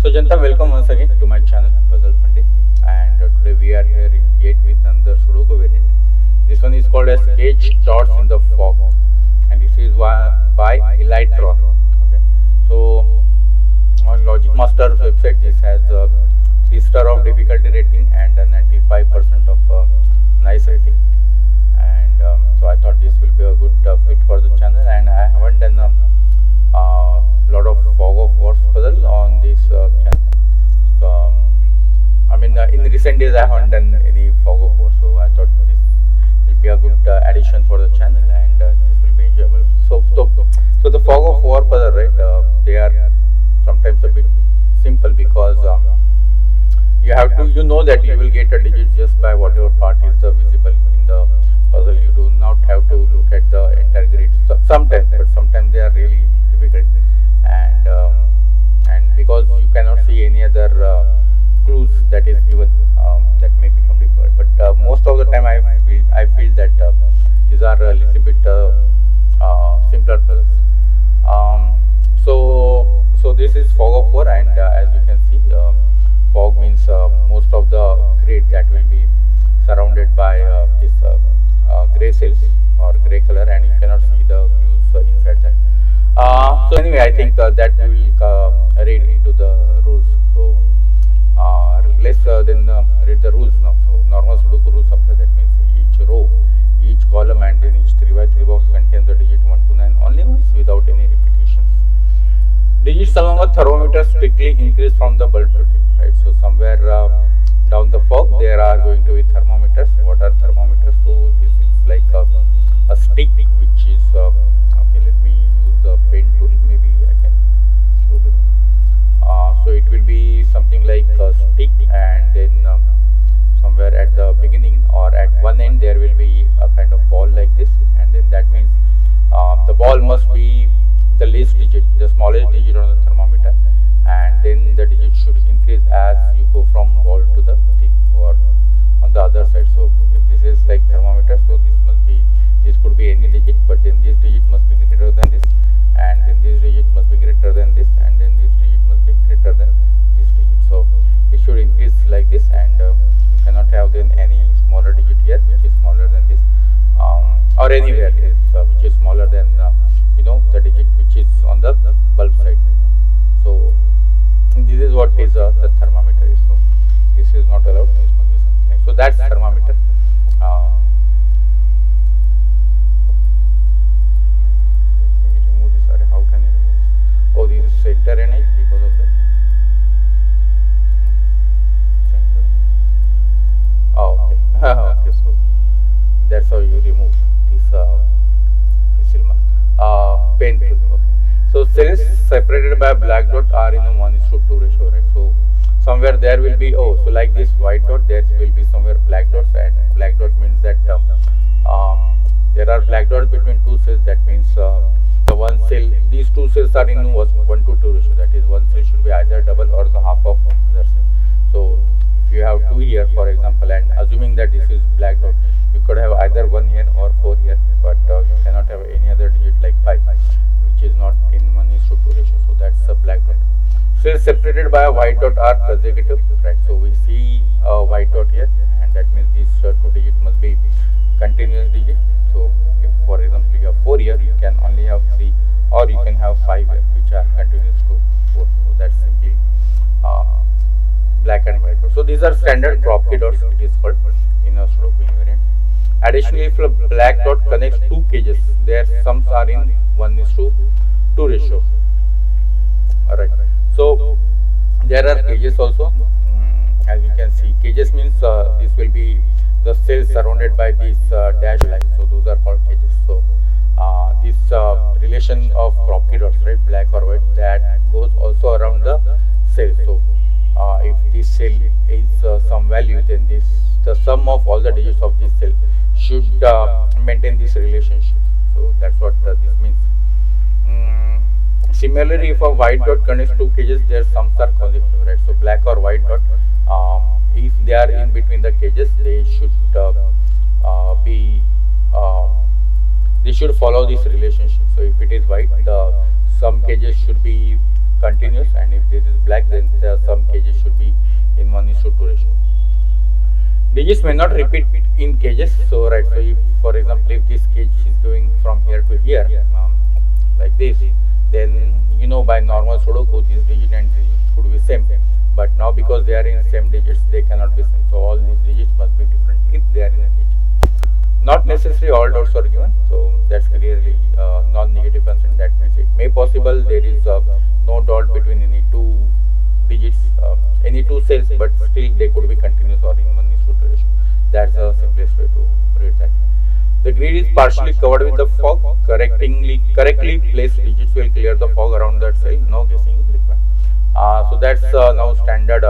So Janta, welcome once again to my channel Puzzle Pandit, and today we are here yet with another Sudoku variant. This one is called as Sketch Dots in the Fog, and this is by Elytron. Okay, so on Logic Master's website, this has a 3-star of difficulty rating and a 95% of nice rating, and so I thought this will be a good fit for the channel, and I haven't done lot of fog of wars puzzle on this channel. So, I mean, in recent days I haven't done any fog of war, so I thought this will be a good addition for the channel, and this will be enjoyable. So the fog of war puzzle, right? They are sometimes a bit simple because you have to, you know that you will get a digit just by whatever part is visible in the puzzle. You do not have to look at the entire grid. Sometimes, but sometimes they are really difficult, and because you cannot see any other clues that is given, that may become difficult. But most of the time, I feel that these are a little bit simpler puzzles. So this is fog of war, and as you can see, fog means most of the grid that will be surrounded by this gray cells or gray color, and you cannot see the clues inside that. So anyway, I think that we will read into the rules. So let's then read the rules now. So normal Sudoku rules apply. That means each row, each column, and then each 3x3 box contains the digit 1 to 9 only once without any repetitions. Digits along a thermometer strictly increase from the bulb to tip. Right. So somewhere down the fog there are going to be thermometers. What are thermometers? So this is like a stick which is okay. Let me use the pen tool. Maybe I can show them. So it will be something like a stick, and then somewhere at the beginning or at one end there will be a kind of ball like this, and then that means the ball must be the least digit, the smallest digit on the thermometer, and then the digit should increase as you go from ball to the tip or on the other side. So if this is like thermometer, so this could be any digit, but then this digit must be greater than this, and then this digit must be greater than this, and then this digit must be greater than this digit. So it should increase like this, and you cannot have then any smaller digit here which is smaller than this, or anywhere is which is smaller than the digit which is on the bulb side. So this is what is the thermometer is. So this is not allowed. This must be something like. So that's thermometer. Let me remove this. Or how can I remove this? Oh, this is center and edge because of the center. Oh, okay. Okay. So that's how you remove this pen tool. Okay. So cells separated by black dot are in a 1:2 ratio, right? So somewhere there will be, so like this white dot, there will be somewhere black dots, and black dot means that there are black dots between two cells. That means the one cell, these two cells are in 1:2 ratio. That is, one cell should be either double or the half of other cell. So if you have 2 here, for example, and assuming that this is black dot, you could have either 1 here or 4 here, but you cannot have any other digit like 5, which is not in 1:2 ratio. So that's a black dot. Cells separated by a white dot are consecutive, right? So we see a white dot here, and that means these 2 digits must be continuous digit. So if, for example, you have 4 here, you can only have 3, or you can have 5 here, which are continuous to 4. So that's simply black and white dot. So these are standard crop key dots, it is called in a Sudoku invariant. Additionally, if a black dot connects 2 cages, their sums are in 1:2 ratio. Alright. So there are cages also. As you can see, cages means this will be the cells surrounded by these dash lines. So those are called cages. So this relation of crop key dots, right, black or white, that goes also around the cell. So if this cell is some value, then the sum of all the digits of this cell should maintain this relationship. So that's what this means. Similarly, if a white dot connects 2 cages, their sums are consecutive, right? So black or white dot, if they are in between the cages, they should they should follow this relationship. So if it is white, the some cages should be continuous, and if this is black, then some cages should be in 1:2 ratio. Digits may not repeat in cages. So right, so if for example if this cage is going from here to here, like this, then you know by normal Sudoku this digit and digit should be same. But now because they are in same digits, they cannot be same. So all these digits must be different if they are in a cage. Not necessarily all dots are given. So that's clearly non-negative constraint. That means it may possible there is no dot between any two digits, any two cells, but still they could be continuous or in 1:2 ratio. That's the simplest way to read that. The grid is partially covered with the fog. Correctly placed digits will clear the fog around that cell. No guessing is required. So that's now standard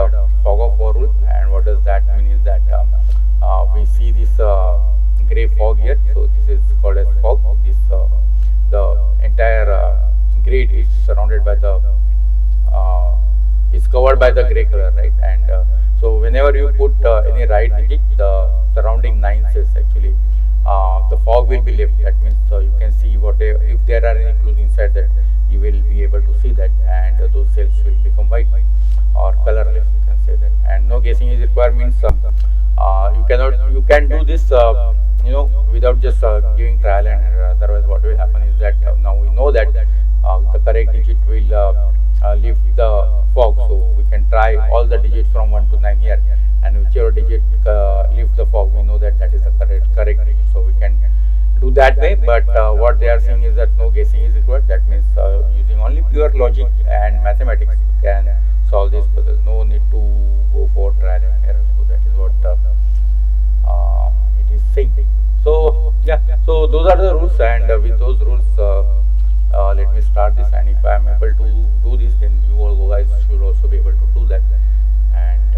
fog of war rule. And what does that mean is that we see this gray fog here. So this is called as fog. This the entire grid is surrounded by the is covered by the gray color, right? And so whenever you put any right digit, the surrounding 9 cells actually the fog will be left. That means you can see whatever, if there are any clues inside that, you will be able to see that, and those cells will become white or colorless, you can say that. And no guessing is required means you can do this you know, without just giving trial and error. Otherwise what will happen is that now we know that the correct digit will lift the fog, so we can try all the digits from 1 to 9 here, and whichever digit lifts the fog, we know that that is the correct digit. So we can do that way, but what they are saying is that no guessing is required. That means using only pure logic and mathematics you can solve this puzzle. No need to go for trial and error. So that is what it is saying. So yeah, so those are the rules, and with those rules let me start this, and if I am able to do this, then you all guys should also be able to do that. And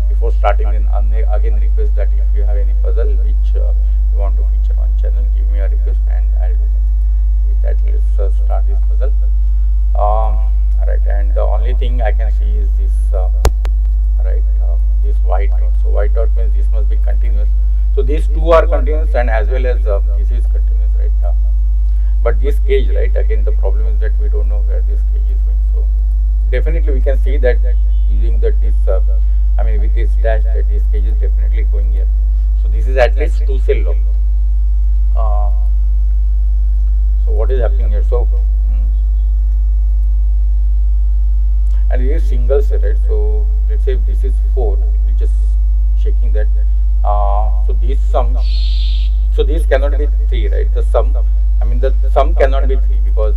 before starting, then again request that if you have any puzzle which you want to feature on channel, give me a request and I'll do that. With that, let's start this puzzle. Alright, and the only thing I can see is this this white dot. So white dot means this must be continuous. So these two are continuous, and as well as this is continuous, right? But this cage, right, again the problem is that we don't know where this cage is going. So definitely we can see that using that this I mean with this dash, that this cage is definitely going here. So this is at least 2 cell lock. So what is happening here? So and it is single cell, right? So let's say if this is 4, we just checking that. So this sum, so this cannot be 3, right? The sum, I mean the sum cannot be 3 because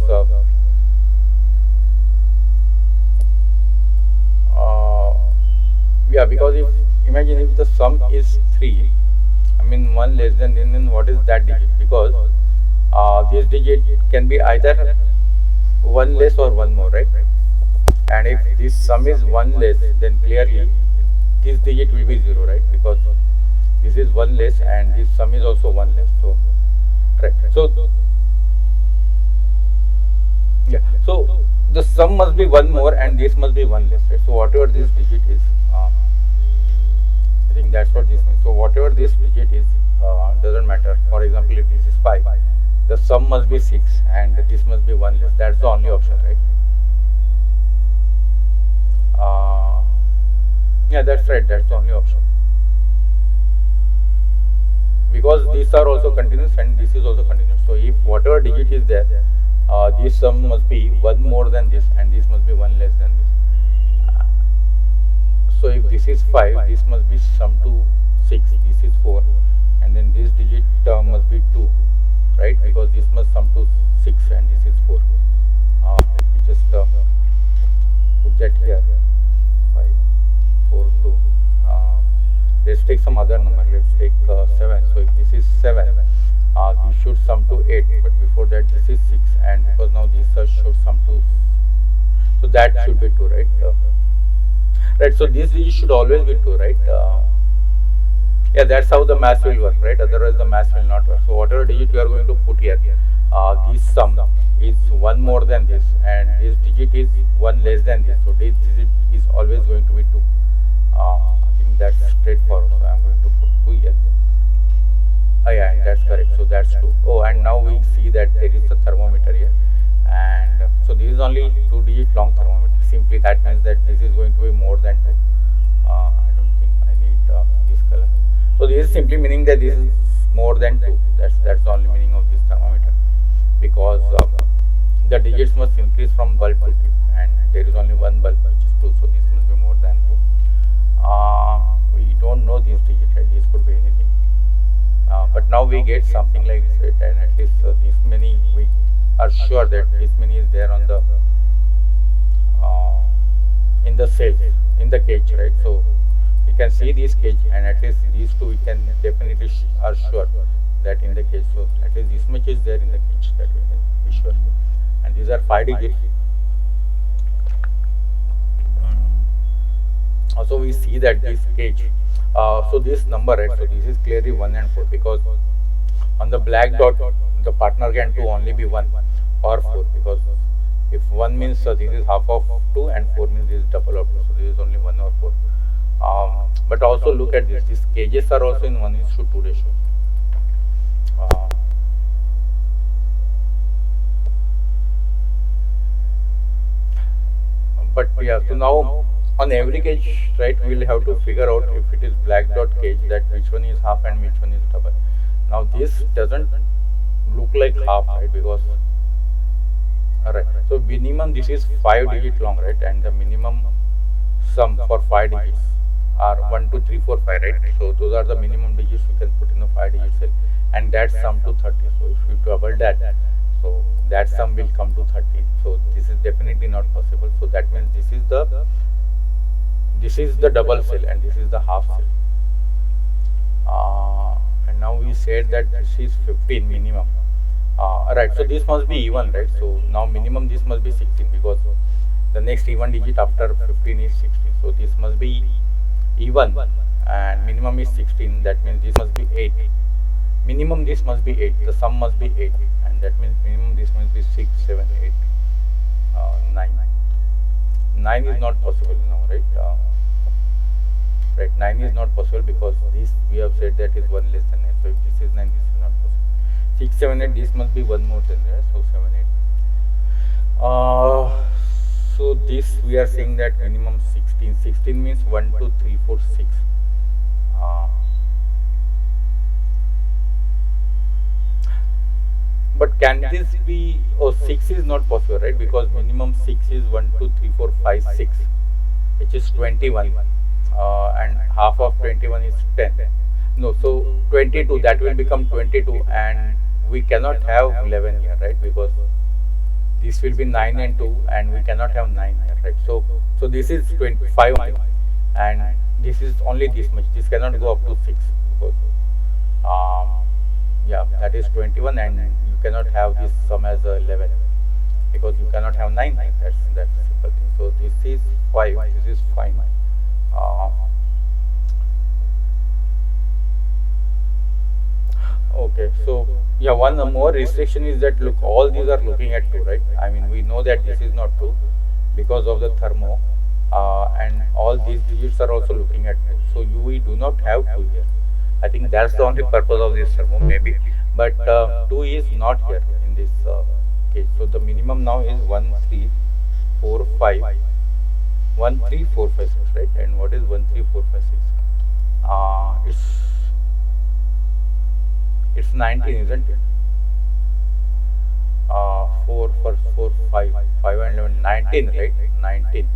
yeah, because if imagine if the sum is 3, I mean 1 less than, then what is that digit? Because this digit can be either 1 less or 1 more, right? And if this sum is 1 less, then clearly this digit will be 0, right? Because this is 1 less and this sum is also 1 less. So right. So yeah. So the sum must be 1 more and this must be 1 less, right? So whatever this digit is, I think that's what this means. So whatever this digit is, doesn't matter. For example, if this is 5, the sum must be 6 and this must be 1 less. That's the only option, right? Yeah, that's right. That's the only option. Because these are also continuous and this is also continuous. So if whatever digit is there, this sum must be 1 more than this and this must be 1 less than this. So if this is 5, this must be sum to 6, this is 4, and then this digit must be 2, right? Because this must sum to 6 and this is 4. Let me just put that here. 5, 4, 2. Let's take some other number. Let's take 7. So if this is 7, this should sum to 8. But before that, this is 6, and because now this should sum to, so that should be 2, right? Right. So this digit should always be 2, right? Yeah, that's how the math will work, right? Otherwise, the math will not work. So whatever digit you are going to put here, this sum is 1 more than this, and this digit is 1 less than this. So this digit is always going to be 2. I think that's straightforward. So I'm going to put 2 here. Yeah, and that's correct. So that's 2. Oh, and now we see that there is a thermometer here, and so this is only 2-digit long thermometer. Simply that means that this is going to be more than 2. I don't think I need this color. So this is simply meaning that this is more than 2. That's the only meaning of this thermometer, because the digits must increase from bulb to tip, and there is only one bulb which is 2, so this must be more than 2. We don't know these digits, right? This could be anything. But now we get something like this, right? And at least this many, we are sure that this many is there on the in the cell, in the cage, right? So we can see this cage, and at least these two we can definitely are sure that in the cage. So at least this much is there in the cage, that we can be sure. And these are 5 digits. Also we see that this cage, so this number, right, so this is clearly 1 and 4, because on the black dot the partner can 2 only be 1 or 4, because if 1 means this is half of 2 and 4 means this is double of 2, so this is only 1 or 4. But also look at this, these cages are also in 1:2 ratio. But yeah, so now on every cage, right, we'll have to figure out if it is black dot cage, that which one is half and which one is double. Now this doesn't look like half, right, because alright, so minimum this is 5 digit long, right, and the minimum sum for 5 digits are 1, 2, 3, 4, 5, right? So those are the minimum digits you can put in a 5 digit cell, and that sum to 30. So if you double that, so that sum will come to 30. So this is definitely not possible. So that means this is the double cell and this is the half cell. And now we said that this is 15 minimum. Right, so this must be even, right? So now minimum this must be 16, because the next even digit after 15 is 16. So this must be even, and minimum is 16. That means this must be 8. Minimum this must be 8. The sum must be 8, and that means minimum this must be 6, 7, 8, 9. 9 is not possible now, right? Right, 9 is not possible because this we have said that is 1 less than 8. So if this is 9, this is not possible. 6, 7, 8, this must be 1 more than that. So 7, 8. So this we are saying that minimum 16. 16 means 1, 2, 3, 4, 6. But can this be, 6 is not possible, right? Because minimum 6 is 1, 2, 3, 4, 5, 6, which is 21. And half of 21 is 10. No, so 22, that will become 22, and we cannot have 11 here, right? Because this will be 9 and 2, and we cannot have 9 here, right? So this is 25, and this is only this much. This cannot go up to 6, because yeah, that is 21, and you cannot have this sum as 11, because you cannot have 9. That's simple thing. So this is 5. This is fine. Okay, so yeah, one more restriction is that, look, all these are looking at 2, right? I mean, we know that this is not 2 because of the thermo, and all these digits are also looking at 2. So we do not have 2 here. I think that's the only purpose of this thermo, maybe, but 2 is not here in this case. So the minimum now is 1, 3, 4, 5. 1, 3, 4, 5, 6, right? And what is 1, 3, 4, 5, 6? It's 19, isn't it? 4 for 4, 5 and 11, 19, right? 19.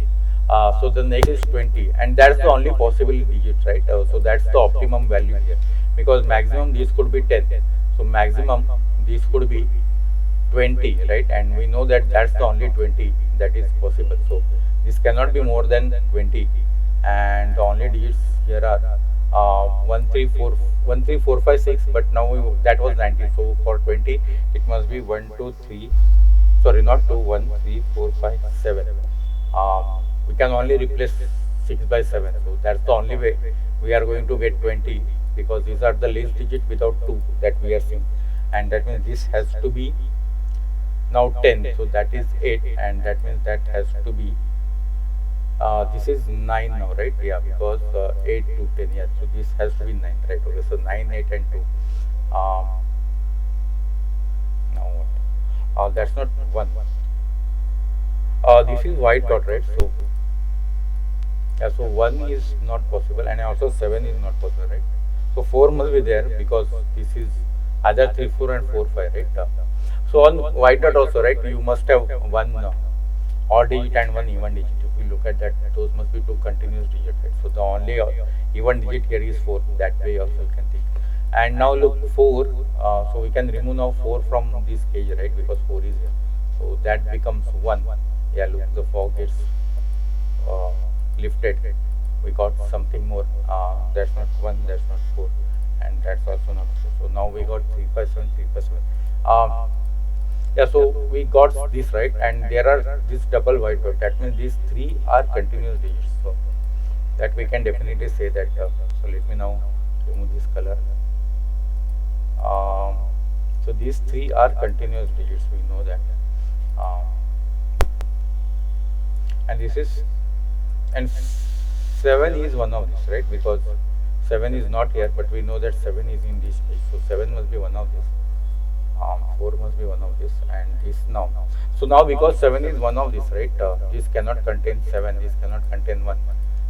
So the next is 20, and that's the only possible digit, right? So that's the optimum value here, because maximum this could be 10. So maximum this could be 20, right? And we know that that's the only 20 that is possible. So this cannot be more than 20, and the only digits here are 1, 3, 4, 5, 6. But now that was 19. So for 20, it must be 1, 2, 3. Sorry, not 2, 1, 3, 4, 5, 7. We can only replace 6 by 7. So that's the only way we are going to get 20, because these are the least digit without 2 that we are seeing, and that means this has to be now 10. So that is 8, and that means that has to be this is 9 now, right? Yeah, because 8 to 10. Yeah, so this has to be 9, right? Okay, so 9, 8, and 2. Now what? That's not 1. This is white dot, right? So yeah, so 1 is not possible, and also 7 is not possible, right? So 4 must be there because this is either 3 4 and 4 5, right? So on white dot also, right, you must have one odd digit and one even digit. If we look at that, those must be two continuous digits, right? So the only even digit here is 4. That way also you can think. And now look 4. So we can remove now 4 from this cage, right? Because 4 is here. So that becomes 1. Yeah, look, the fog gets uh, lifted. We got something more. That's not 1. That's not 4, and that's also not 4. So now we got 3 5 7 3 5 7. Yeah, so we got this, right, and there are this double white dot. That means these three are continuous digits. So that we can definitely say that. So let me now remove this color. Um, so these three are continuous digits. We know that, um, and this is and 7 is one of these, right? Because 7 is not here, but we know that 7 is in this case. So 7 must be one of these. 4 must be one of this, and this now. So now because 7 is one of these, right? This cannot contain 7, this cannot contain 1.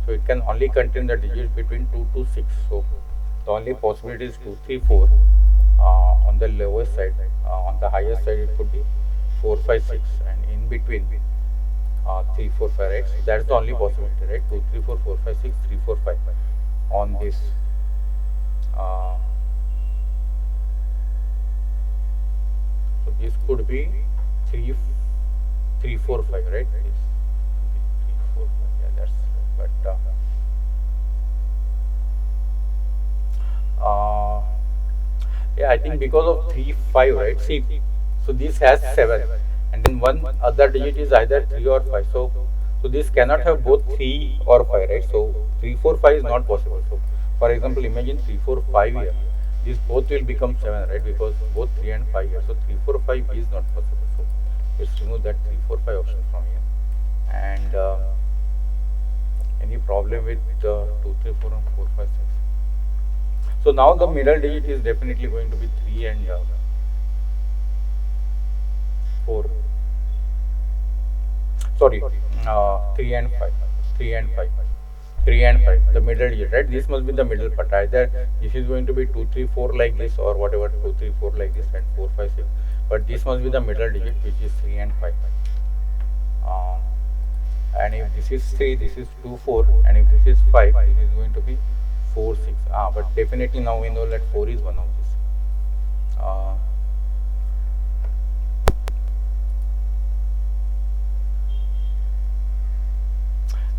So it can only contain the digits between 2 to 6. So the only possibility is 2, 3, 4 on the lowest side. On the highest side, it could be 4, 5, 6, and in between 3, 4, 5, right? So that's the only possibility, right? 2, 3, 4, 4, 5, 6, 3, 4, 5 on this. Uh, So this could be 3, 3, 4, 5, right? This could be 3, 4, 5. Yeah, that's right. But yeah, I think because of 3, 5, right? See, so this has 7, and then one other digit is either 3 or 5. So this cannot have both 3 or 5, right? So 3, 4, 5 is not possible. So for example, imagine 3, 4, 5 here. These both will become 7, right? Because both 3 and 5 here. So 3, 4, 5 is not possible. So let's remove that 3, 4, 5 option from here. And any problem with 2, 3, 4, and 4, 5, 6? So now the middle digit is definitely going to be 3 and 4. Sorry, 3 and 5. 3 and 5. 3 and 5, the middle digit, right? This must be the middle part. Either this is going to be 2, 3, 4 like this, or whatever, 2, 3, 4 like this, and 4, 5, 6. But this must be the middle digit, which is 3 and 5. And if this is 3, this is 2, 4, and if this is 5, this is going to be 4, 6. But definitely now we know that 4 is one of these.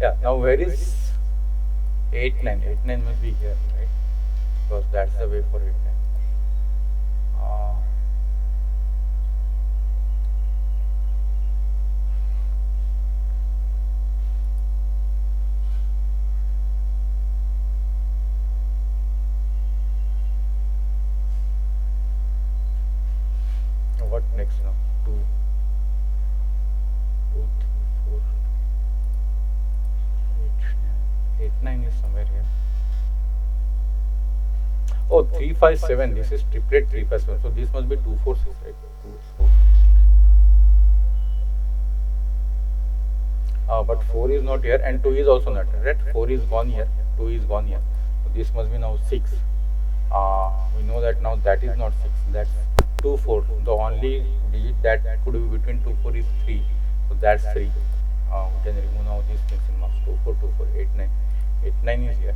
Yeah, now where is 8, 9? 8, 9 must be here, right? Because that's the way for 8, 9. What next now? 2, 2, 3, 4, 8, 9 is somewhere here. Oh, 3, 5, 7. This is triplet 3, 5, 7. So this must be 2, 4, 6, right? 2, 4. But 4 is not here, and 2 is also not here, right? 4 is gone here, 2 is gone here. So this must be now 6. We know that now that is not 6. That's 2, 4. The only digit that could be between 2, 4 is 3. So that's 3. We can remove now these pencil marks. 2, 4, 2, 4, 8, 9. 8, 9 is here.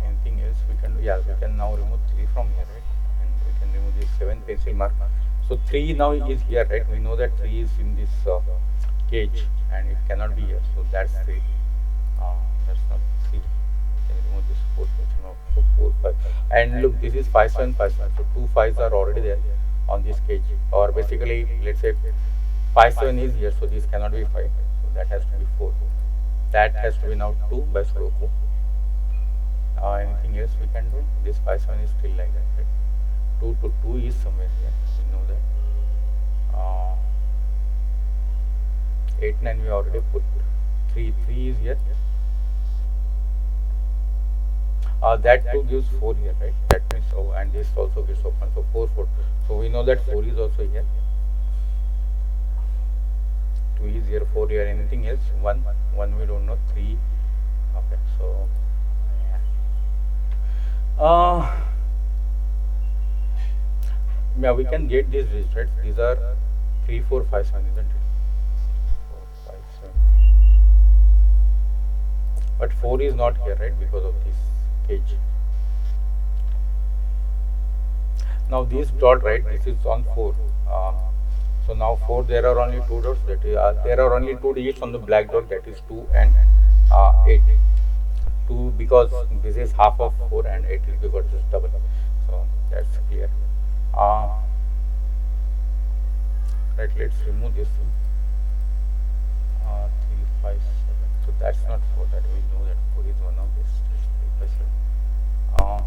Anything else we can do? Yeah, we can now remove 3 from here, right? And we can remove this 7 pencil mark. So 3 now is here, right? We know that 3 is in this cage, and it cannot be here. So that's 3. That's not 3. We can remove this 4 pencil mark. So 4, 5. And look, this is 5, 7, 5, 7. So 2 5s are already there on this cage. Or basically, let's say 5, 7 is here. So this cannot be 5. So that has to be 4. That has to be now 2 by SUDOKU. Anything else we can do? This 5, 7 is still like that, right? 2 to 2 is somewhere here. We know that. 8, 9 we already put. 3, 3 is here. That 2 gives 4 here, right? That means, oh, and this also gives open. So 4, 4. So we know that 4 is also here. 2 is here, 4 here, anything else, 1 we don't know, 3. Okay, so yeah, we can get these digits, right? These are 3, 4, 5, 7, isn't it? 4, 5, 7. But 4 is not here, right? Because of this cage. Now this dot, right? This is on 4. So now 4, there are only 2 dots. That is, there are only 2 digits on the black dot. That is 2 and 8. 2 because this is half of 4 and 8 is because it is double. So that's clear. Right, let's remove this thing. 3, 5, 7. So that's not 4. That we know that 4 is one of this. 3, 5, 7.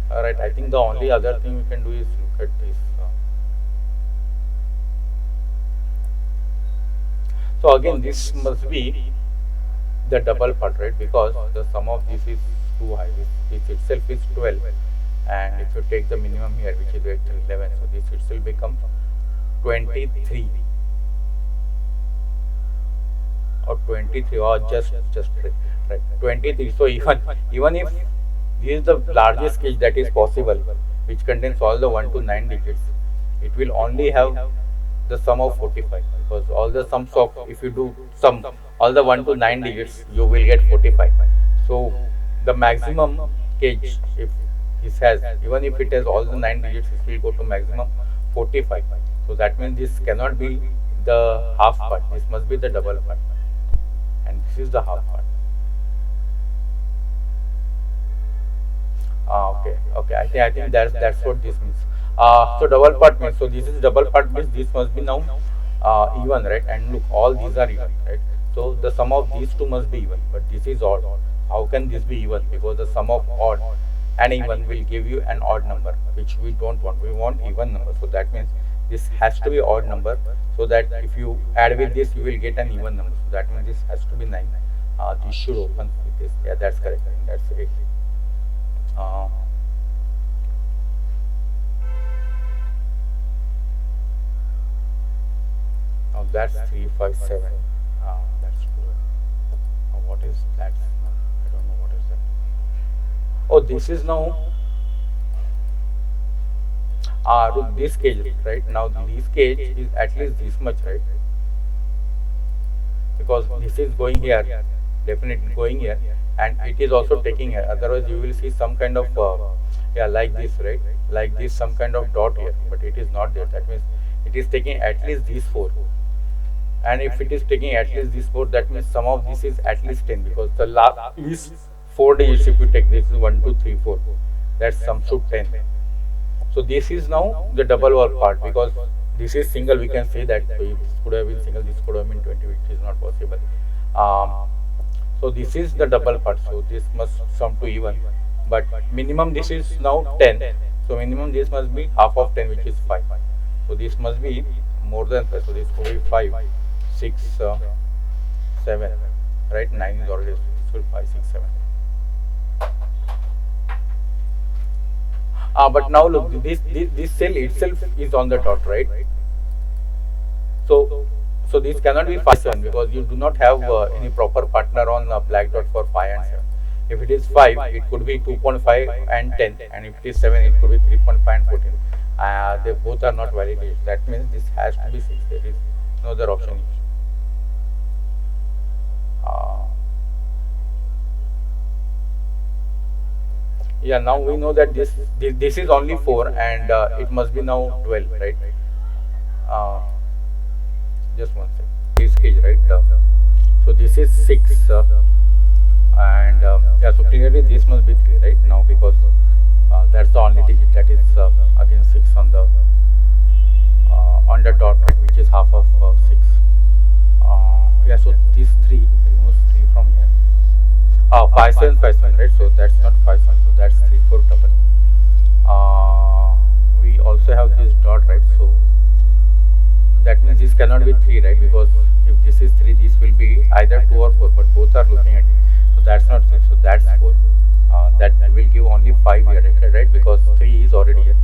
Alright, I think the only other thing we can do is look at this. So again, this must be the double part, right? Because the sum of this is too high. This itself is 12, and if you take the minimum here, which is 11, so this itself becomes 23 or 23 or just right 23. So even if this is the largest cage that is possible, which contains all the 1 to 9 digits, it will only have the sum of 45, because all the sums of, if you do sum all the 1 to 9 digits, you will get 45. So the maximum cage, if this has, even if it has all the 9 digits, it will go to maximum 45. So that means this cannot be the half part, this must be the double part, and this is the half part. Okay. I think that's what this means. So double part means, so this is double part means this must be now even, right? And look, all these are even, right? So the sum of these two must be even, but this is odd. How can this be even? Because the sum of odd and even will give you an odd number, which we don't want. We want even number. So that means this has to be odd number, so that if you add with this, you will get an even number. So that means this has to be 9. This should open with this. Yeah, that's correct. That's 8. Now that's 3, 5, 7. That's 12. What is that? I don't know what is that. Oh, this is now. Look, this cage, right? Now this cage is at least this much, right? Because this is going here, definitely going here, and it is also taking here. Otherwise, you will see some kind of yeah, like this, right? Like this, some kind of dot here, but it is not there. That means it is taking at least these 4. And if it is taking at least this 4, that means sum of this is at least 10, because the last is 4 digits. If you take this is 1, 2, 3, 4, that sum should 10. So this is now the double wall part, because this is single. We can say that, so if this could have been single, this could have been 20, which is not possible. So this is the double part. So this must sum to even, but minimum this is now 10. So minimum this must be half of 10, which is 5. So this must be more than 5. So this will be 5, 6, 7, right? 9 is already, this will 5, 6, 7. But now look, this cell itself is on the dot, right? So this cannot be 5, 7, because you do not have any proper partner on black dot for 5 and 7. If it is 5, it could be 2.5 and 10, and if it is 7, it could be 3.5 and 14. They both are not valid. That means this has to be 6. There is no other option. Yeah, now we know that this is only 4, and it must be now 12, right? Just one second. This cage, right? So this is 6, and yeah, so clearly this must be 3, right? Now, because that's the only digit that is again 6 on the dot, right, which is half of 6. Yeah, so this 3 removes 3 from here. 5, 7, 5, 7, right? So that's not 5, 7, so that's 3, 4 double. We also have this dot, right? So that means this cannot be 3, right? Because if this is 3, this will be either 2 or 4, but both are looking at it. So that's not 3, so that's 4. That will give only 5 here, right? Because 3 is already here.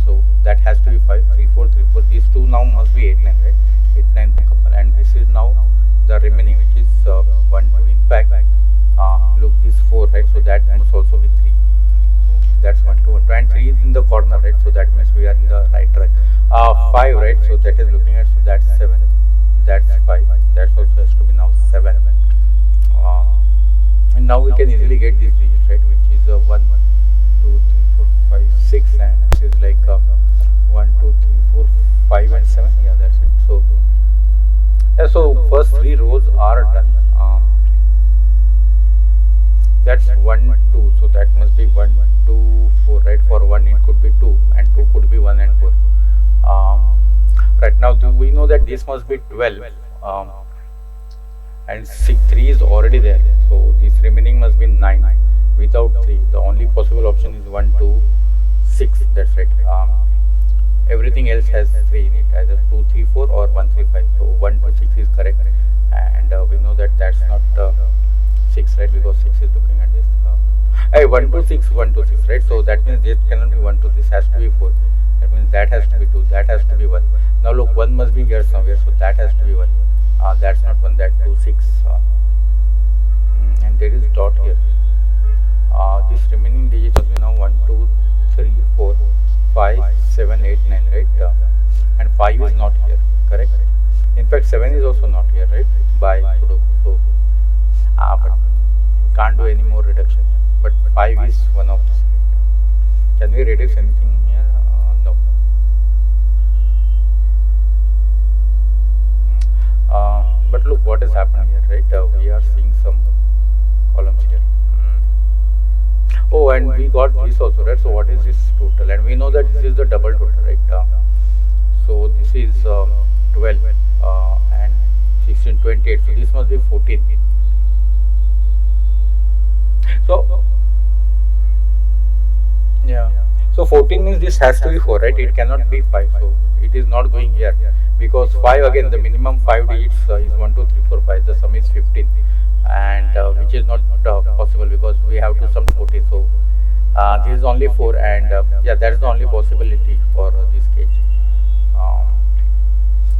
So that has to be 5, 3, 4, 3, 4. These two now must be 8, 9. 5, right? So that is looking at, so that's 7, that's 5, that's also has to be now 7. Uh, and now we can easily get this digit, right? Which is 1, 2, 3, 4, 5, 6, and this is like 1, 2, 3, 4, 5, and 7. Yeah, that's it. So yeah, so first 3 rows are done. That's 1, 2. So that must be 1, 2, 4, right? For 1 it could be 2, and 2 could be 1 and 4. Right now we know that this must be 12, and 3 is already there. So this remaining must be 9 without 3. The only possible option is 1, 2, 6. That's right. Everything else has 3 in it, either 2, 3, 4 or 1, 3, 5. So 1, 2, 6 is correct, and we know that that's not 6, right? Because 6 is looking at this. 1, 2, 6, 1, 2, 6, right? So that means this cannot be 1, 2. This has to be 4. That means that has to be 2. That has to be 1. Now look, 1 must be here somewhere. So that has to be 1. That's not 1. That 2, 6. And there is dot here. This remaining digit must be now 1, 2, 3, 4, 5, 7, 8, 9, right? And 5 is not here, correct? In fact, 7 is also not here, right? By Sudoku. So, but we can't do any more reduction here. But 5 is one of these. Can we reduce anything here? No. But look what is happening here, right? We are seeing some columns here. Oh, and we got this also, right? So what is this total? And we know that this is the double total, right? So this is 12 and 16, 28. So this must be 14. So yeah. So 14 means this has to be 4, right? It cannot be 5. So it is not going here, because 5, again, the minimum 5 digits is 1, 2, 3, 4, 5. The sum is 15. And which is not possible, because we have to sum 14. So this is only 4, and yeah, that is the only possibility for this case.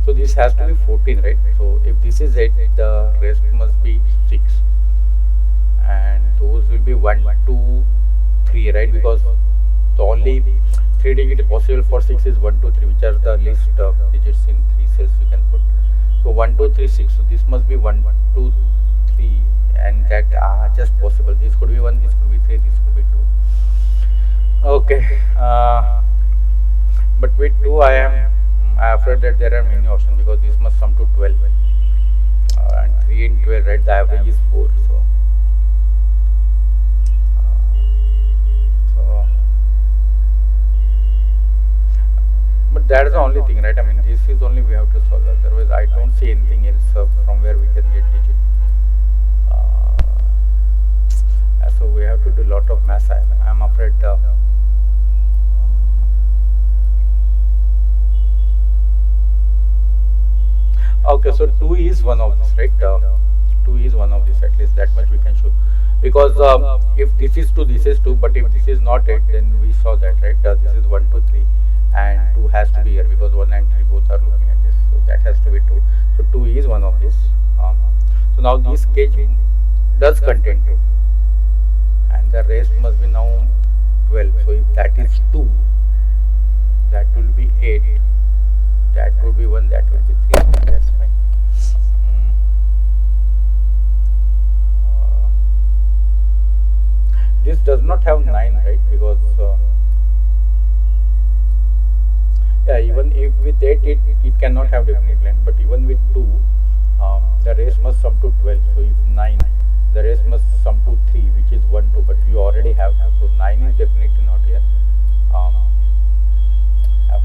So this has to be 14, right? So if this is 8, the rest must be 6, and those will be 1, 2, 3, right? Because the only 3 digit possible for 6 is 1, 2, 3, which are the least digits in 3 cells you can put. So 1, 2, 3, 6. So this must be 1, 2, 3, and that just possible. This could be 1, this could be 3, this could be 2. Okay, but with 2 I am afraid that there are many options, because this must sum to 12, and 3 and 12, right? The average is 4. But that is the only thing, right? I mean, this is only we have to solve. Otherwise, I don't see anything else from where we can get digit. So we have to do a lot of math. I'm afraid. Okay, so 2 is one of this, right? 2 is one of this, at least that much we can show. Because if this is 2, this is 2, but if this is not 8, then we saw that, right? This is 1, 2, 3, and 2 has to be here, because 1 and 3 both are looking at this. So that has to be 2. So 2 is one of this. So now this cage does contain 2, and the rest must be now 12. So if that is 2, that will be 8, that would be 1, that will be 3. That's fine. This does not have 9, right? Because yeah, even if with 8 it cannot have definite length, but even with 2, the rest must sum to 12. So if 9, the rest must sum to 3, which is 1, 2, but you already have 2. So 9 is definitely not here.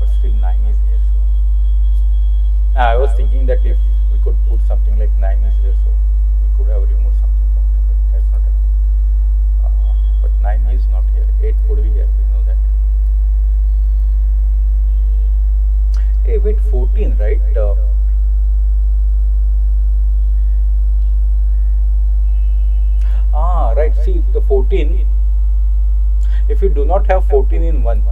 But still 9 is here. So I was thinking that if we could put something like 9 is here, so we could have removed something from there, but that's not happening. But 9 is not here. 8 could be here, we know that. Hey, wait, 14, right? Right, see, the 14, if you do not have 14 in 1,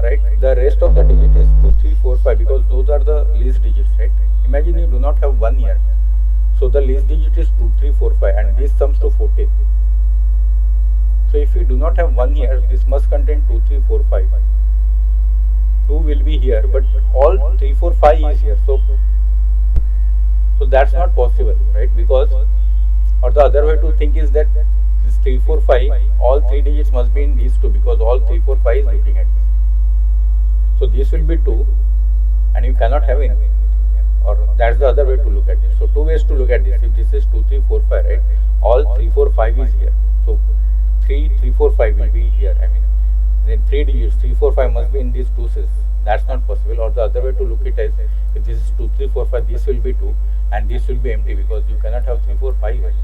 right, the rest of the digit is 2, 3, 4, 5, because those are the least digits, right? Imagine you do not have 1 here. So the least digit is 2, 3, 4, 5, and this sums to 14. So if you do not have 1 here, this must contain 2, 3, 4, 5. 2 will be here, but all 3, 4, 5 is here. So that's not possible, right? Because, or the other way to think is that this 3, 4, 5, all 3 digits must be in these two, because all 3, 4, 5 is looking at this. So this will be 2, and you cannot have anything here. Or that's the other way to look at this. So two ways to look at this. If this is 2, 3, 4, 5, right? All 3, 4, 5 is here. So 3, 3, 4, 5 will be here. I mean, then 3 digits, 3, 4, 5 must be in these two cells. That's not possible. Or the other way to look at it is, if this is 2, 3, 4, 5, this will be 2, and this will be empty, because you cannot have 3, 4, 5 here.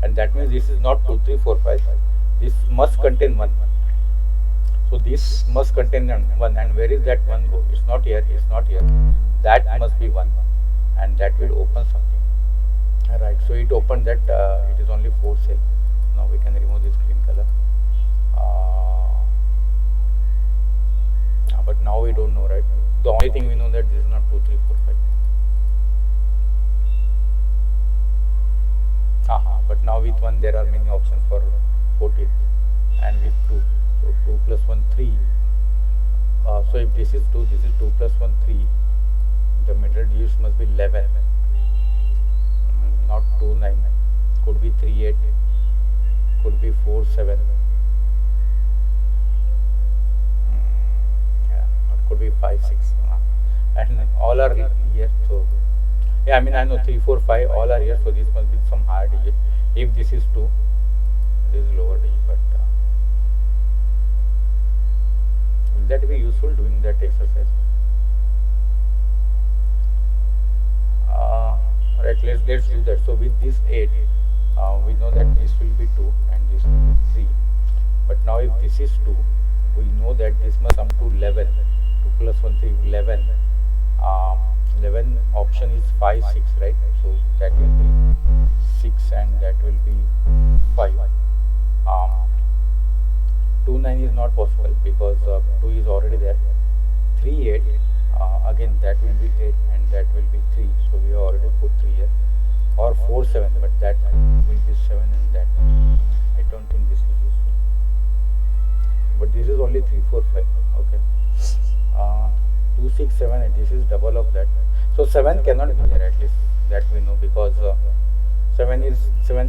And that means this is not 2, 3, 4, 5. This must contain 1. So this must contain 1, and where is that 1 go? It's not here, it's not here. That must be 1, and that will open something. Alright, so it opened that, it is only 4 cell. Now we can remove this green color. But now we don't know, right? The only thing we know that this is not 2, 3, 4, 5. But now with 1 there are many options for 14, and with 2. So 2 plus 1, 3. So if this is 2, this is 2 plus 1, 3. The middle digits must be 11. Not 2, 9. Could be 3, 8. Could be 4, 7. Could be 5, 6. And all are here. So yeah, I mean, I know 3, 4, 5 all are here. So this must be some higher digit. If this is 2, this is lower digit. But will that be useful doing that exercise? Right, let's do that. So with this 8, we know that this will be 2 and this will be 3. But now if this is 2, we know that this must come to 11. 2 plus 1, 3, 11. 11 option is 5, 6, right? So that will be 6, and that will be 5. 2, 9 is not possible, because 2 is already there. 3, 8, again that will be 8, and that will be 3. So we have already put 3 here. Or 4, 7, but that will be 7, and that I don't think this is useful. But this is only 3, 4, 5. Okay. 2, 6, 7, 8. This is double of that. So 7 cannot be here, at least that we know, because 7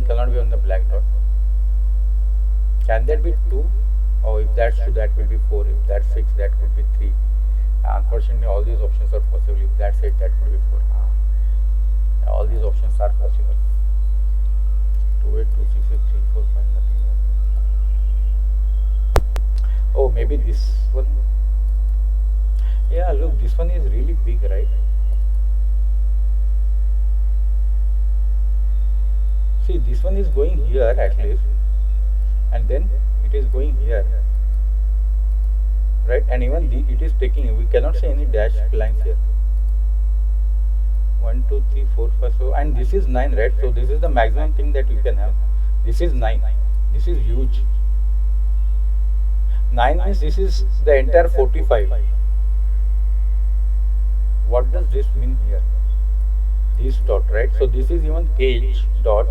cannot be on the black dot. Can that be 2? Or if that's 2, that will be 4. If that's 6, that could be 3. Unfortunately, all these options are possible. If that's 8, that could be 4. All these options are possible. 2, 8, 2, 6, 8, 3, 4, 5, nothing. Oh, maybe this one. Yeah, look, this one is really big, right? See, this one is going here at least, and then it is going here, right? And even it is taking, we cannot see any dashed lines here. 1, 2, 3, 4, 5. So, and this is 9, right? So this is the maximum thing that you can have. This is 9. This is huge. 9 means this is the entire 45. What does this mean here? This dot, right? So this is even cage dot.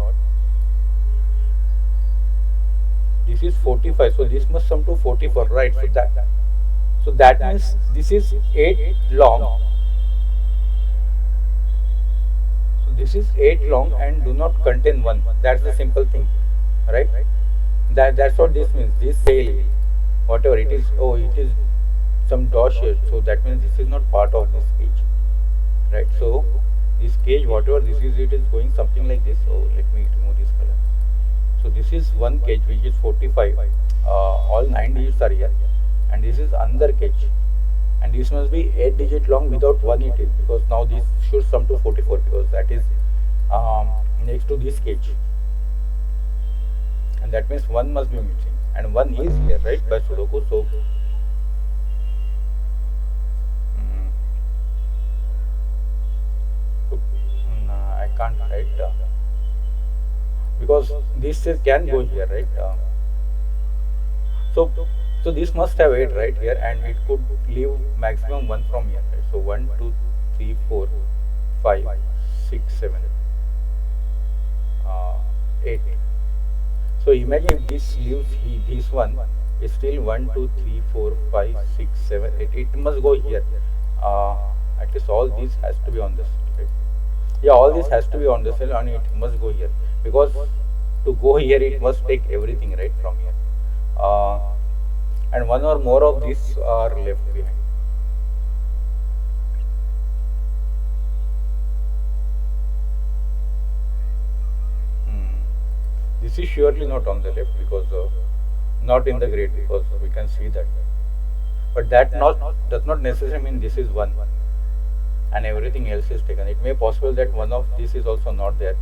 This is 45. So this must sum to 44, right? So that means this is 8 long. So this is 8 long and do not contain 1. That's the simple thing, right? That's what this means. This cell, whatever it is, oh, it is some dash here. So that means this is not part of this cage, right? So this cage, whatever this is, it is going something like this. So let me remove this color. So this is one cage which is 45. All 9 digits are here, and this is another cage, and this must be 8 digit long without 1 it is, because now this should sum to 44, because that is next to this cage, and that means 1 must be missing, and 1 is here, right, by Sudoku. So I can't write because this can go here, right? So this must have 8 right here, and it could leave maximum 1 from here, right? So 1, 2, 3, 4, 5, 6, 7, 8. So imagine if this leaves this one, It's still 1, 2, 3, 4, 5, 6, 7, 8. It must go here. Uh, at least all these has to be on this, right? Yeah, all this has to be on the cell and it must go here because to go here it must take everything right from here. Uh, and one or more of these are left behind. Hmm. This is surely not on the left because not in the grid because we can see that. But that not does not necessarily mean this is one and everything else is taken. It may possible that one of this is also not there,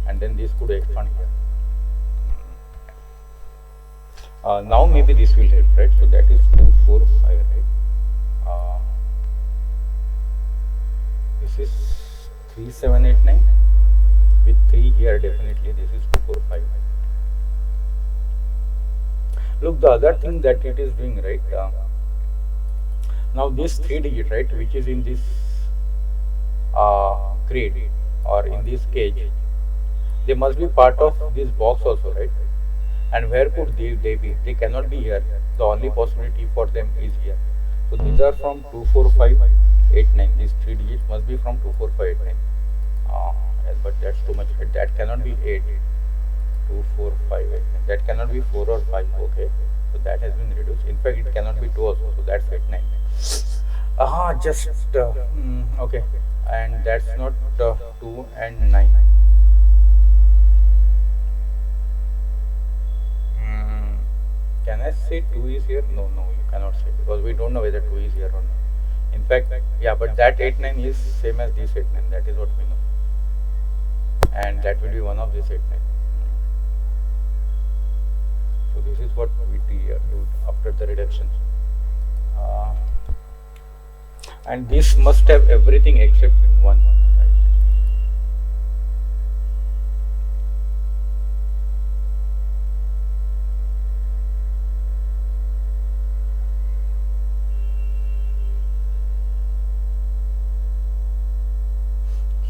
and then this could expand here. Now maybe this will help, right? So that is 2, 4, 5, right? Uh, this is 3, 7, 8, 9 with 3 here definitely. This is 2, 4, 5. Look, the other thing that it is doing, right? Now this 3 digit, right, which is in this grid or in this cage, they must be part of this box also, right? And where could they be? They cannot be here. The only possibility for them is here. So these are from 2, 4, 5, 8, 9. These 3 digits must be from 2, 4, 5, 8, 9. Yes, but that's too much. That cannot be 8. 2, 4, 5, 8, 9. That cannot be 4 or 5. Okay. So that has been reduced. In fact, it cannot be 2 also. So that's 8, 9. Okay. And that's not 2 and 9. Can I say 2 is here? No, you cannot say because we don't know whether 2 is here or not. In fact, yeah, but that 8, 9 is same as this 8, 9. That is what we know. And that will be one of this 8, 9. So this is what we do after the reduction. And this must have everything except 1.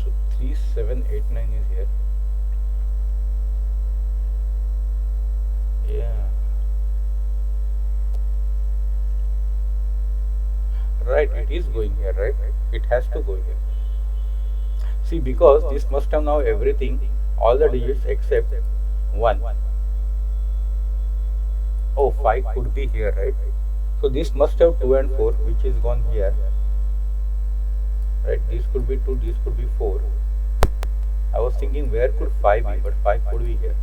So 3, 7, 8, 9 is here. Yeah. Right, it is going here, right? It has to go here. See, because this must have now everything, all the digits except 1. Oh, 5 could be here, right? So this must have 2 and 4, which is gone here. Right, this could be 2, this could be 4. I was thinking where could 5 be, but 5 could be here.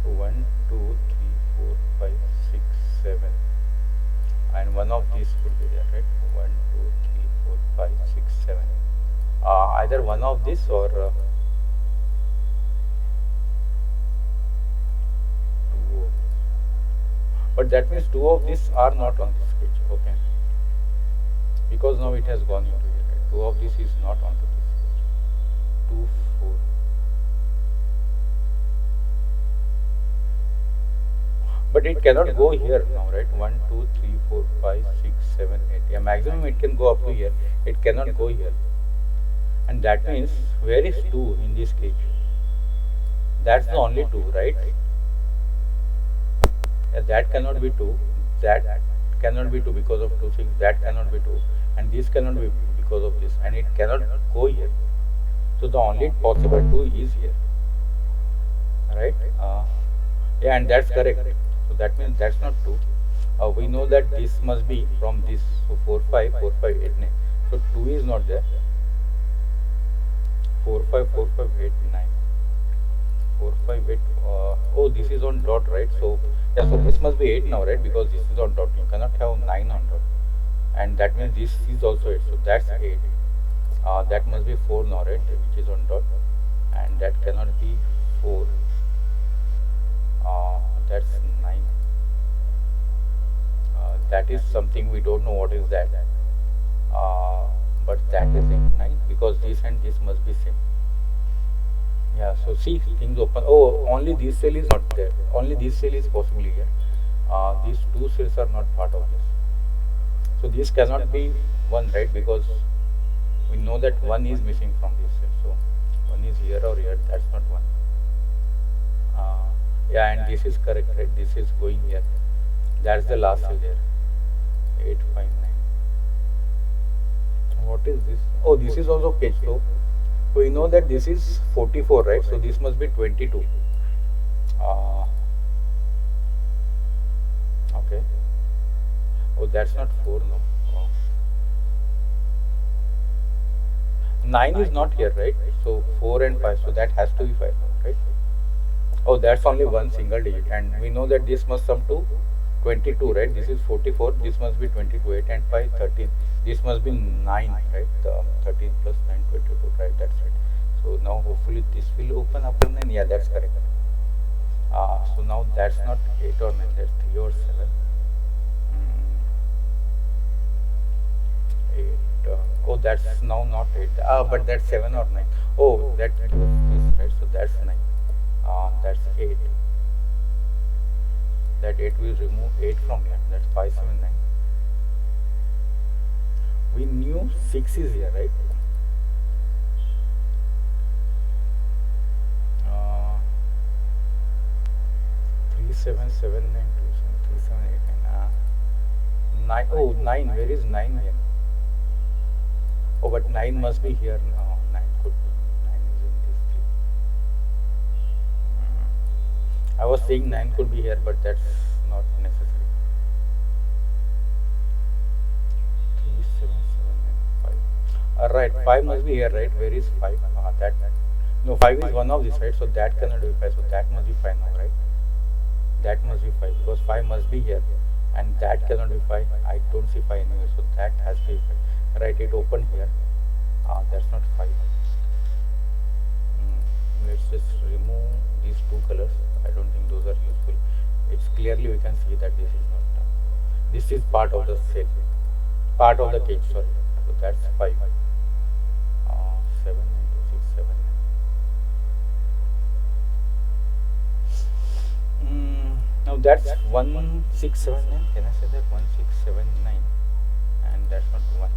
1, 2, 3, 4, 5, 6, 7. And one of these could be there, right? 1, 2, 3, 4, 5, 6, 7. Either one of this or 2. But that means 2 of these are not on this sketch, okay? Because now it has gone into here, right? 2 of this is not onto this sketch. 2, 4. But it cannot go here now, right? 1, 2, 3, 4, 5, 6, 7, 8. Yeah, maximum it can go up to here. It cannot go here. And that means where is 2 in this cage? That's the only 2, right? Yeah, that cannot be 2. That cannot be 2 because of 2, 6. That cannot be 2. And this cannot be because of this. And it cannot go here. So the only possible 2 is here. Right? Yeah, and that's correct. So that means that's not 2. We know that this must be from this. So 4, 5, 4, 5, 8, 9. So 2 is not there. 4, 5, 4, 5, 8, 9. 4, 5, 8. Oh, this is on dot, right? So yeah, so this must be 8 now, right? Because this is on dot. You cannot have 9 on dot. And that means this is also 8. So that's 8. That must be 4 now, right? Which is on dot. And that cannot be 4. That's 9. That is something we don't know what is that. But that is 9 because this and this must be same. Yeah, so see, things open. Oh, only this cell is not there. Only this cell is possibly here. These 2 cells are not part of this. So this cannot be 1, right? Because we know that 1 is missing from this cell. So 1 is here or here, that's not 1. Yeah, and this is correct, right? This is going here. That's the last cell there. 859. What is this? Oh, this is also cage. So we know that this is 44, right? So this must be 22. Okay. Oh, that's not 4, no. Oh. 9 is not here, right? So 4 and 5, so that has to be 5, right? Oh, that's only one single digit, and we know that this must sum to 22, right? This is 44, this must be 22, 8 and 5, 13. This must be 9, right? 13 plus 9, 22, right? That's right. So now hopefully this will open up and then, yeah, that's correct. So now that's not 8 or 9, that's 3 or 7. 8. Oh, that's now not 8. But that's 7 or 9. Oh, that gives this, right? So that's 9. That's 8. That 8 will remove 8 from here. That's 5, 7, 9. We knew 6 is here, right? 3, 7, 7, 9, 2, 7, 3, 7, 8, 9. 9. Oh, 9. Where is 9 here? Oh, but 9 must be here. No, 9 could be. 9 is in this 3. I was saying 9 could be here, but that's not necessary. 3, 7, 7, and 5. Right, 5 must be here, right? Where is 5? No, 5 is one of this, right? So that cannot be 5. So that must be 5 now, right? That must be 5 because 5 must be here, and that cannot be 5. I don't see 5 anywhere, so that has to be 5. Right, it opened here. That's not 5. Let's just remove these two colors. I don't think those are useful. It's clearly we can see that this is not. This is part of the cell, part of the cage. Sorry. So that's 5. 7, 9, 2, 6, 7, 9. Now that's 1, 6, 7, 9. Can I say that 1, 6, 7, 9? And that's not 1.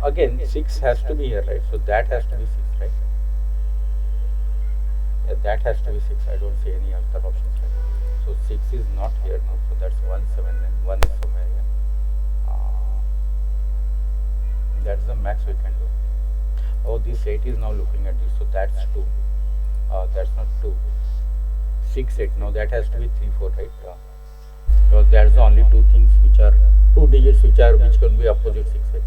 Again, 6 has to be here, right? So that has to be 6, right? Yeah, that has to be 6. I don't see any other options, right? So 6 is not here now. So that's 1, 7, 9. 1 is somewhere here. That's the max we can do. Oh, this 8 is now looking at this. So that's 2. That's not 2. 6, 8. Now that has to be 3, 4, right? Because that's the only two things which are 2 digits which can be opposite 6, 8.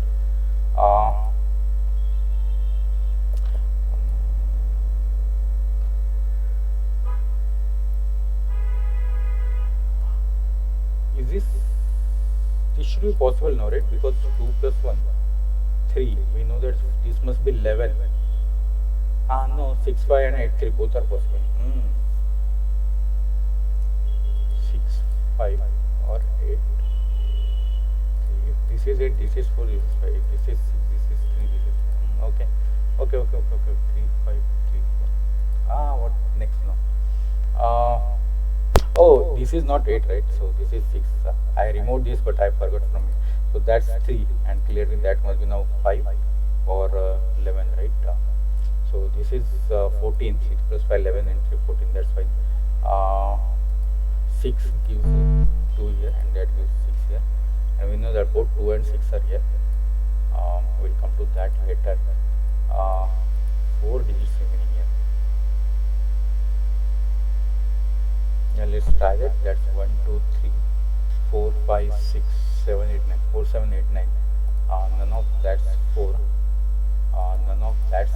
Is this should be possible now, right? Because 2 plus 1, 3. We know that this must be 11. No, 6, 5 and 8, 3 both are possible. 6, 5 or 8. If this is 8, this is 4, this is 5, this is 6, this is 3, this is 4. Okay. 3, 5, 3, 4. What next now? Oh, this is not 8, right? So this is 6. I removed this, but I forgot from it. So that's 3, and clearly that must be now 5 or 11, right? So this is 14. 6 plus 5, 11, and 3, 14. That's fine. 6 gives 2 here, and that gives 6 here. And we know that both 2 and 6 are here. We'll come to that later. 4 digits remaining here. Yeah, let's try that. That's 1, 2, 3, 4, 5, 6, 7, 8, 9. 4, 7, 8, 9. None of that's 4. None of that's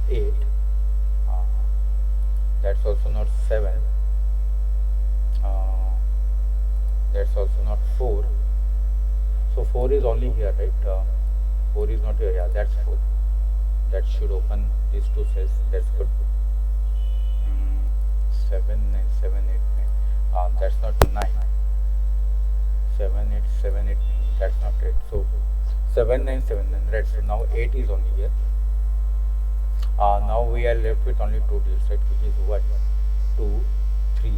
8. That's also not 7. That's also not 4. So 4 is only here, right? 4 is not here. Yeah, that's 4. That should open these two cells. That's good. 7, 9, 7, 8, 9. That's not 9. 7, 8, 7, 8, 9. That's not 8. So 7, 9, 7, 9. Right. So now 8 is only here. Now we are left with only 2 digits, right? Which is 1, 2, 3,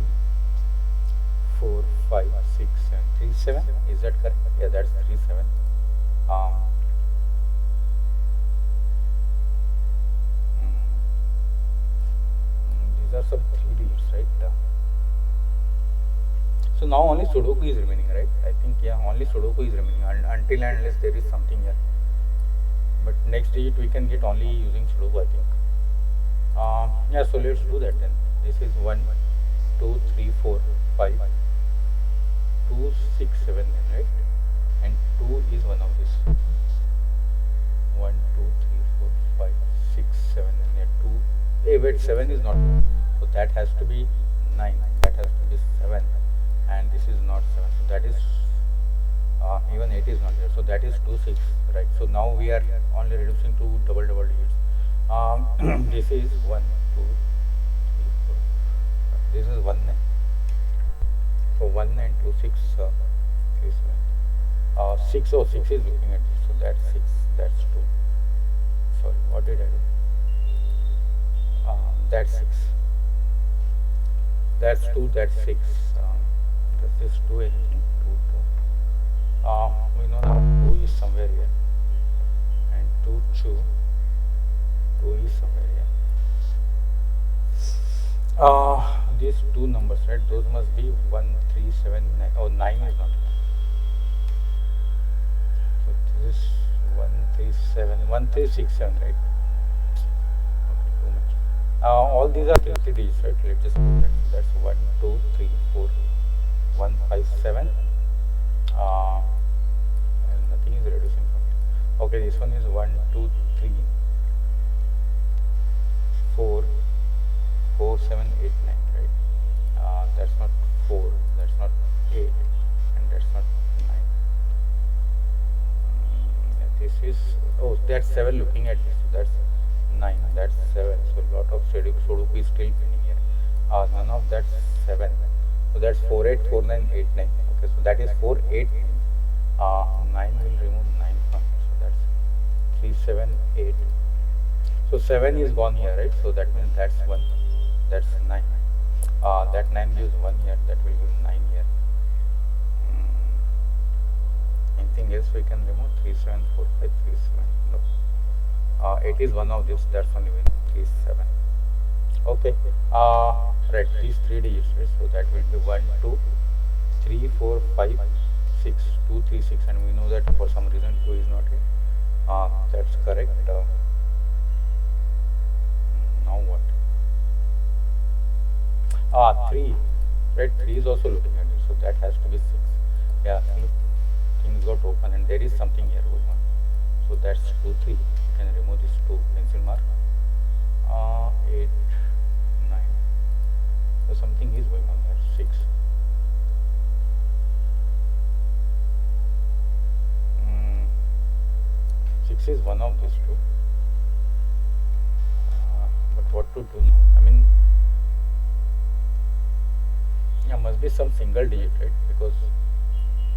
4, 5, 6, 7. 3, 7. Is that correct? Yeah, that's some 3 digits, right? So now only Sudoku is remaining, right? I think, yeah, only Sudoku is remaining until and unless there is something here. But next digit we can get only using Sudoku, I think. Yeah, so let's do that then. This is 1, 2, 3, 4, 5, 2, 6, 7 then, right? And 2 is one of this. 1, 2, 3, 4, 5, 6, 7 and here 2. Hey, wait, 7 is not. So that has to be 9. That has to be 7. And this is not 7. So that is even 8 is not there. So that is 2, 6, right? So now we are only reducing to double digits. This is 1, 2, 3, 4. This is 1, 9. So 1, 9, 2, 6, 3, 7. 6, oh, 6 is looking at this. So that's 6, that's 2. Sorry, what did I do? That's 6. That's 2, that's 6. Does this do anything? 2, 2. We know now 2 is somewhere here. And 2, 2. 2 is somewhere here. These two numbers, right? Those must be 1, 3, 7, 9. Oh, 9 is not here. So this is 1, 3, 7, 1, 3, 6, 7, right? Okay, too much. All these are 3 digits, right? Let's just put that. So that's 1, 2, 3, 4, 1, 5, 7. And nothing is reducing from here. Okay, this one is 1, 2, 3, 4, 4, 7, 8, 9, right? That's not 4, that's not 8, and that's not 9. This is, oh, that's 7 looking at this. So that's 9, that's 7. So a lot of Sudoku is still pending here. None of that's 7. So that's 4, 8, 4, 9, 8, 9. Okay, so that is 4, 8, 9. 9 will remove 9 from here. So that's 3, 7, 8. So 7 is gone here, right? So that means that's 1, that's 9. That 9 gives 1 here, that will give 9 here. Anything else we can remove? 3, 7, 4, 5, 3, 7. No. 8 is one of these, that's only 3, 7. Okay. Right, these 3 digits, right? So that will be 1, 2, 3, 4, 5, 6, 2, 3, 6, and we know that for some reason 2 is not here. That's correct. Now what? 3, right? 3 is also looking at it, so that has to be 6. Yeah, see, things got open and there is something here going on. So that's 2, 3. You can remove this 2 pencil mark. 8, 9. So something is going on there. 6. 6 is one of these 2. But what to do now? I mean, yeah, must be some single digit, right? Because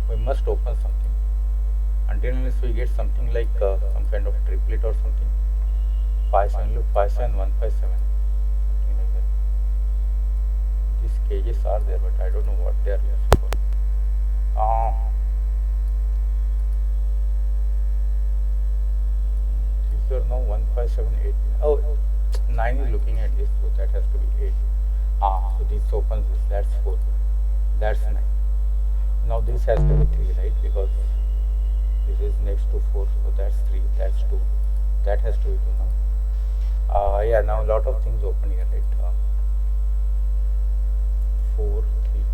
we must open something. Until unless we get something like some kind of triplet or something. 5, 7, look, 5, 7, 1, 5, 7. Something like that. These cages are there, but I don't know what they are used for. These are now 1, 5, 7, 8. Oh, 9 is looking at this, so that has to be 8. So this opens this, that's 4. That's 9. Now this has to be 3, right? Because this is next to 4, so that's 3, that's 2. That has to be 2 now. Yeah, now a lot of things open here, right? 4, 3, 2.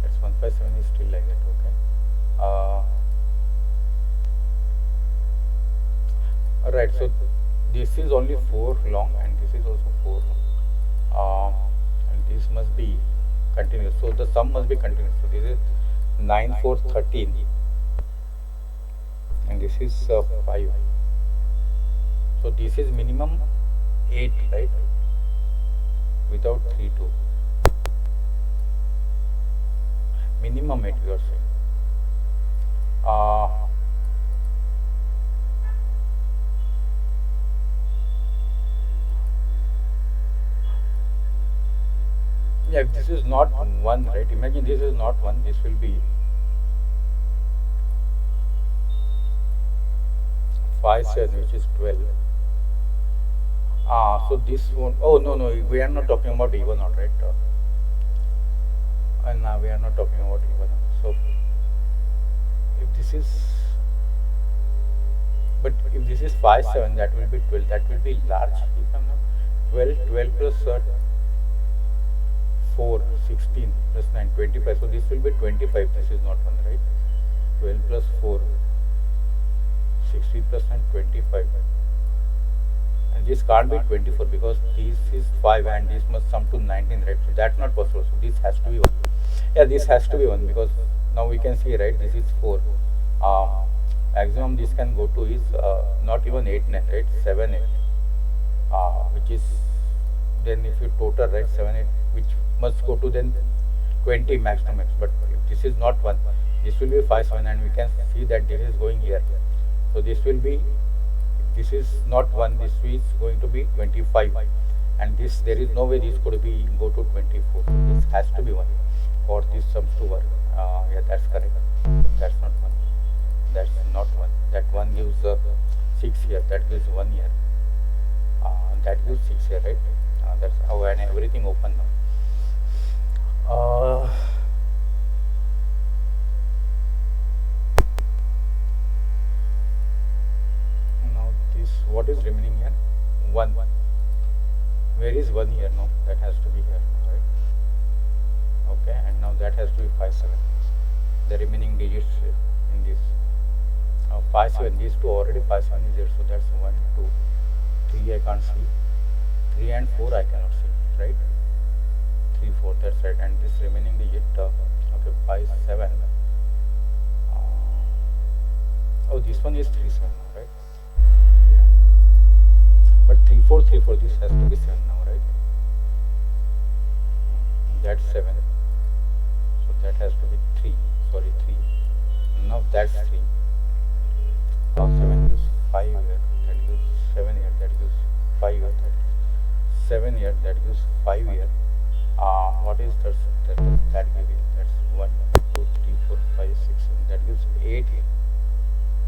That's 1, 5, 7 is still like that, okay? Alright, so this is only 4 long and this is also 4 long. And this must be continuous. So the sum must be continuous. So this is 9, 4, 13. And this is 5. So this is minimum 8, right? Without 3, 2. Minimum 8 we are saying. Yeah, this is not 1, right? Imagine this is not 1, this will be 5, 7, which is 12. So this one, oh no, no, we are not talking about even odd, right? And now we are not talking about even odd. So if this is, but if this is 5, 7, that will be 12, that will be large. If I'm not 12, 12 plus 4, 16 plus 9, 25. So this will be 25. This is not 1, right? 12 plus 4, 16 plus 9, 25. And this can't be 24 because this is 5 and this must sum to 19, right? So that's not possible. So this has to be 1. Yeah, this has to be 1 because now we can see, right? This is 4. Maximum this can go to is not even 8, 9, right? 7, 8. Which is then if you total, right? 7, 8, which must go to then 20 max to max. But if this is not 1, this will be 5, 7, and we can see that this is going here. So this will be, this is not 1, this is going to be 25, and this, there is no way this could be go to 24. So this has to be 1 for this sums to work. Yeah, that's correct. So that's not 1. That's not 1. That 1 gives 6 here. That gives 1 here. That gives 6 here, right? That's how, and everything open now. Now this, what is remaining here? 1. Where is 1 here? No, that has to be here, right? Okay, and now that has to be 5, 7. The remaining digits in this. 5, 7, these two already 5, 7 is there, so that's 1, 2, 3 I can't see, 3 and 4 I cannot see, right? 3, 4, that's right, and this remaining digit, okay, 5, 7. Oh, this one is 3, 7, right? Yeah. But 3, 4, 3, 4, this has to be 7 now, right? That's 7. So that has to be 3, sorry, 3. Now that's 3. 7 gives 5 here, that gives 7 here, that gives 5 here, that gives 7 here, that gives 5 here. What is that gives? That's 1, 2, 3, 4, 5, 6, 7. That gives 8 here,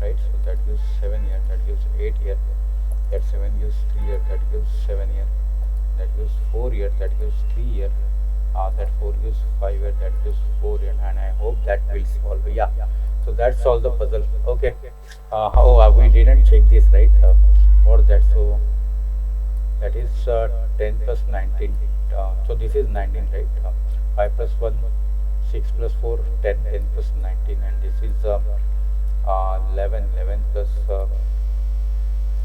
right? So that gives 7 here, that gives 8 here. That 7 gives 3 here, that gives 7 here. That gives 4 here, that gives 3 here. That 4 gives 5 here, that gives 4 here, and I hope that will solve. Yeah. So that solves the puzzle. Okay. We didn't check this, right? What that? So that is 10 plus 19. So this is 19, right? 5 plus 1, 6 plus 4, 10, 10 plus 19, and this is 11, 11 plus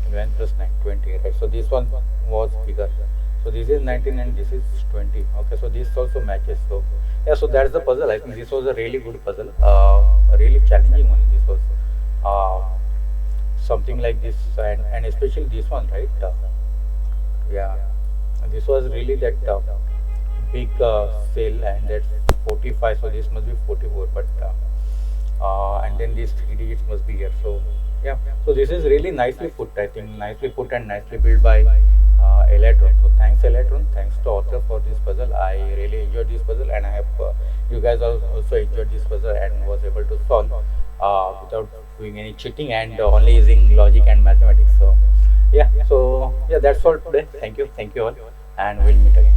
11 plus 9, 20, right? So this one was bigger. So this is 19 and this is 20. Okay, so this also matches. So yeah, so that's the puzzle. I think this was a really good puzzle, a really challenging one. This was something like this, and especially this one, right? Yeah, and this was really that big cell, and that's 45. So this must be 44, but and then these 3 digits must be here. So yeah, so this is really nicely put. I think nicely put and nicely built by Elytron. So thanks Elytron, thanks to author for this puzzle. I really enjoyed this puzzle, and I hope you guys also enjoyed this puzzle and was able to solve without doing any cheating and only using logic and mathematics. So yeah, that's all today. Thank you all, and we'll meet again.